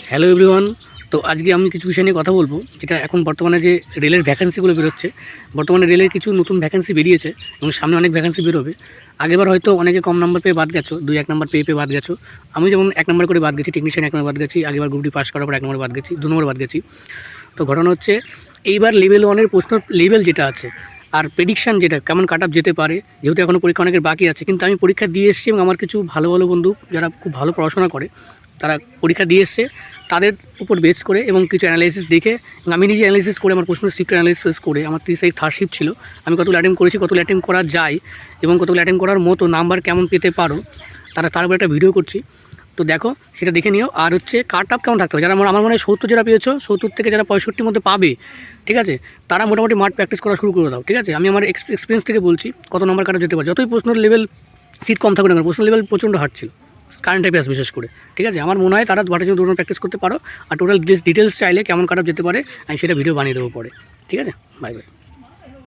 Hello everyone. তো আজকে আমি কিছু বিষয় নিয়ে কথা বলবো, যেটা এখন বর্তমানে যে রেলের ভ্যাকেন্সিগুলো বেরোচ্ছে। বর্তমানে রেলের কিছু নতুন ভ্যাকেন্সি বেরিয়েছে এবং সামনে অনেক ভ্যাকেন্সি বেরোবে। আগেবার হয়তো অনেকে কম নাম্বার পেয়ে বাদ গেছো, 2-1 নাম্বার পেয়ে বাদ গেছো। আমি যেমন 1 নাম্বার করে বাদ গেছি, টেকনিশিয়ান 1 নাম্বার বাদ গেছি। আগেবার গ্রুপ ডি পাস করার পর 1 নাম্বার বাদ গেছি, 2 নম্বর বাদ গেছি। তো ঘটনা হচ্ছে এইবার লেভেল 1-এর প্রশ্ন লেভেল যেটা আছে আর প্রেডিকশান যেটা কেমন কাট আপ যেতে পারে, যেহেতু এখনও পরীক্ষা অনেকের বাকি আছে, কিন্তু আমি পরীক্ষা দিয়ে এসেছি এবং আমার কিছু ভালো ভালো বন্ধু যারা খুব ভালো পড়াশোনা করে তারা পরীক্ষা দিয়ে এসছে, তাদের উপর বেস করে এবং কিছু অ্যানালাইসিস দেখে আমি নিজে অ্যানালাইসিস করে আমার প্রশ্ন শিফট অ্যানালাইসিস করে আমার 30 তারিখ থার্ড শিফট ছিল, আমি কতগুলো অ্যাটেম্প করেছি, কতগুলো অ্যাটেম্প করা যায় এবং কতগুলো অ্যাটেম্প করার মতো নাম্বার কেমন পেতে পারো তার উপর একটা ভিডিও করছি। তো দেখো, সেটা দেখে নিও। আর হচ্ছে কাট আপ কেমন থাকতে হবে, যারা আমার মনে হয় 70 যারা পেয়েছো, 70 থেকে যারা 65-র মধ্যে পাবে, ঠিক আছে, তারা মোটামুটি মাঠ প্র্যাকটিস করা শুরু করে দাও। ঠিক আছে, আমি আমার এক্সপিরিয়েন্স থেকে বলছি কত নম্বর কাটা যেতে পারে। যতই প্রশ্নের লেভেল সিট কম থাকুক না, প্রশ্ন লেভেল প্রচণ্ড হার্ড ছিল কারেন্ট অ্যাফেয়ার্স বিশেষ করে। ঠিক আছে, আমার মনে হয় তারা বাটের জন্য দুটো প্র্যাকটিস করতে পারো। আর টোটাল ডিটেলস চাইলে কেমন কাট আপ যেতে পারে আমি সেটা ভিডিও বানিয়ে দেবো পরে। ঠিক আছে, বাই বাই।